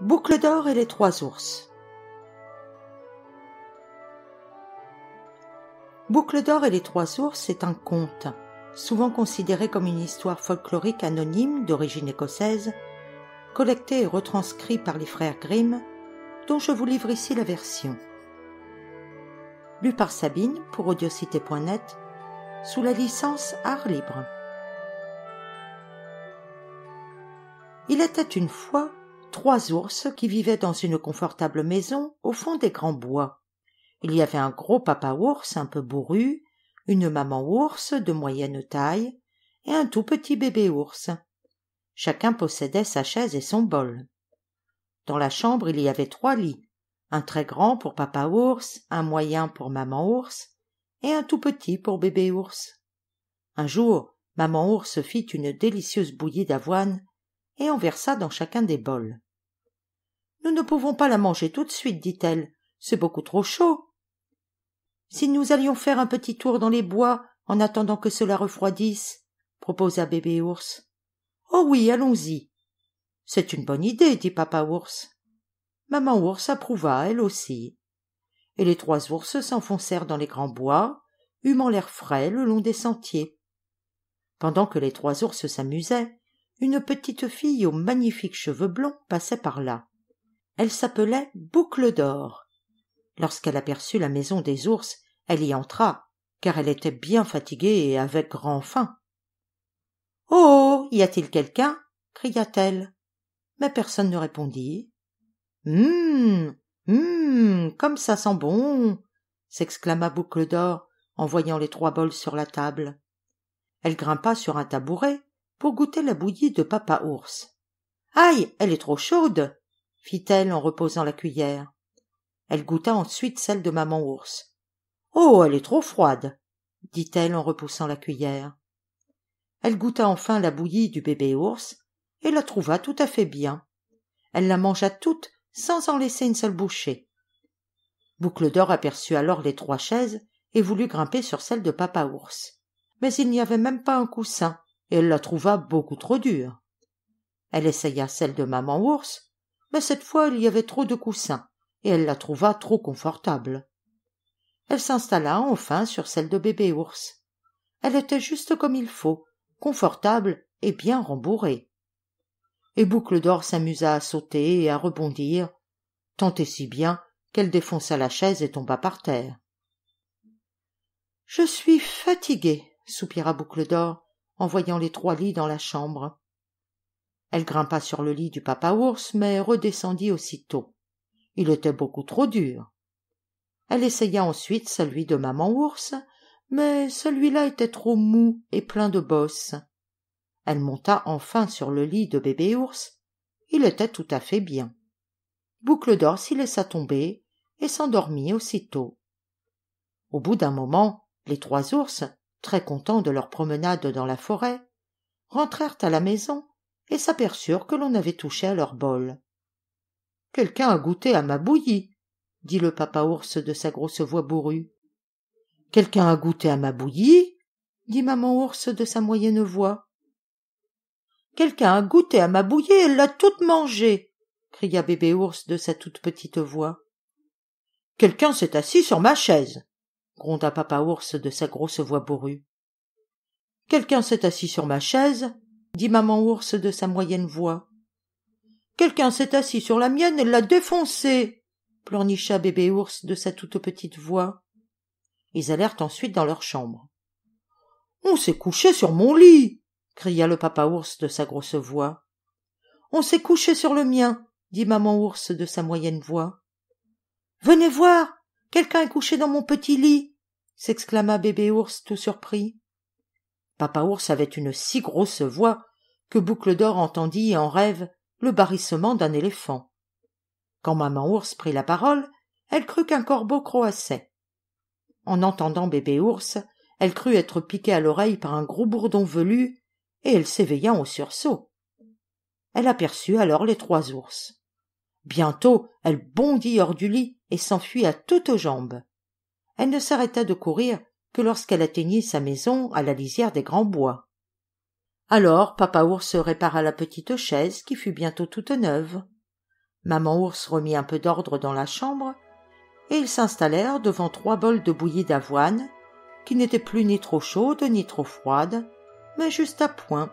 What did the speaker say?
Boucle d'or et les trois ours. Boucle d'or et les trois ours est un conte, souvent considéré comme une histoire folklorique anonyme d'origine écossaise, collecté et retranscrit par les frères Grimm, dont je vous livre ici la version. Lu par Sabine pour audiocité.net, sous la licence Art Libre. Il était une fois 3 ours qui vivaient dans une confortable maison au fond des grands bois. Il y avait un gros papa ours un peu bourru, une maman ours de moyenne taille et un tout petit bébé ours. Chacun possédait sa chaise et son bol. Dans la chambre, il y avait 3 lits, un très grand pour papa ours, un moyen pour maman ours et un tout petit pour bébé ours. Un jour, maman ours fit une délicieuse bouillie d'avoine et en versa dans chacun des bols. « Nous ne pouvons pas la manger tout de suite, dit-elle, c'est beaucoup trop chaud. Si nous allions faire un petit tour dans les bois en attendant que cela refroidisse, proposa bébé ours. Oh oui, allons-y. C'est une bonne idée, dit papa ours. Maman ours approuva, elle aussi. Et les 3 ours s'enfoncèrent dans les grands bois, humant l'air frais le long des sentiers. Pendant que les 3 ours s'amusaient, une petite fille aux magnifiques cheveux blonds passait par là. Elle s'appelait Boucle d'or. Lorsqu'elle aperçut la maison des ours, elle y entra, car elle était bien fatiguée et avait grand faim. « Oh, y a-t-il quelqu'un » cria-t-elle. Mais personne ne répondit. « Comme ça sent bon » s'exclama Boucle d'or en voyant les 3 bols sur la table. Elle grimpa sur un tabouret pour goûter la bouillie de papa ours. « Aïe, elle est trop chaude » fit-elle en reposant la cuillère. Elle goûta ensuite celle de maman ours. « Oh, elle est trop froide » dit-elle en repoussant la cuillère. Elle goûta enfin la bouillie du bébé ours et la trouva tout à fait bien. Elle la mangea toute sans en laisser une seule bouchée. Boucle d'or aperçut alors les 3 chaises et voulut grimper sur celle de papa ours. Mais il n'y avait même pas un coussin et elle la trouva beaucoup trop dure. Elle essaya celle de maman ours, mais cette fois il y avait trop de coussins et elle la trouva trop confortable. Elle s'installa enfin sur celle de bébé ours. Elle était juste comme il faut, confortable et bien rembourrée. Et Boucle d'or s'amusa à sauter et à rebondir, tant et si bien qu'elle défonça la chaise et tomba par terre. « Je suis fatiguée » soupira Boucle d'or en voyant les 3 lits dans la chambre. Elle grimpa sur le lit du papa ours, mais redescendit aussitôt. Il était beaucoup trop dur. Elle essaya ensuite celui de maman ours, mais celui-là était trop mou et plein de bosses. Elle monta enfin sur le lit de bébé ours. Il était tout à fait bien. Boucle d'or s'y laissa tomber et s'endormit aussitôt. Au bout d'un moment, les 3 ours, très contents de leur promenade dans la forêt, rentrèrent à la maison et s'aperçurent que l'on avait touché à leur bol. « Quelqu'un a goûté à ma bouillie » dit le papa ours de sa grosse voix bourrue. « Quelqu'un a goûté à ma bouillie » dit maman ours de sa moyenne voix. « Quelqu'un a goûté à ma bouillie et elle l'a toute mangée » cria bébé ours de sa toute petite voix. « Quelqu'un s'est assis sur ma chaise » gronda papa ours de sa grosse voix bourrue. « Quelqu'un s'est assis sur ma chaise » dit maman ours de sa moyenne voix. « Quelqu'un s'est assis sur la mienne et l'a défoncée » pleurnicha bébé ours de sa toute petite voix. Ils allèrent ensuite dans leur chambre. « On s'est couché sur mon lit » cria le papa ours de sa grosse voix. « On s'est couché sur le mien » dit maman ours de sa moyenne voix. « Venez voir, quelqu'un est couché dans mon petit lit » s'exclama bébé ours tout surpris. Papa ours avait une si grosse voix que Boucle d'or entendit en rêve le barrissement d'un éléphant. Quand maman ours prit la parole, elle crut qu'un corbeau croassait. En entendant bébé ours, elle crut être piquée à l'oreille par un gros bourdon velu et elle s'éveilla en sursaut. Elle aperçut alors les 3 ours. Bientôt, elle bondit hors du lit et s'enfuit à toutes jambes. Elle ne s'arrêta de courir que lorsqu'elle atteignit sa maison à la lisière des grands bois. Alors papa ours répara la petite chaise qui fut bientôt toute neuve. Maman ours remit un peu d'ordre dans la chambre, et ils s'installèrent devant 3 bols de bouillie d'avoine, qui n'étaient plus ni trop chaude ni trop froide, mais juste à point.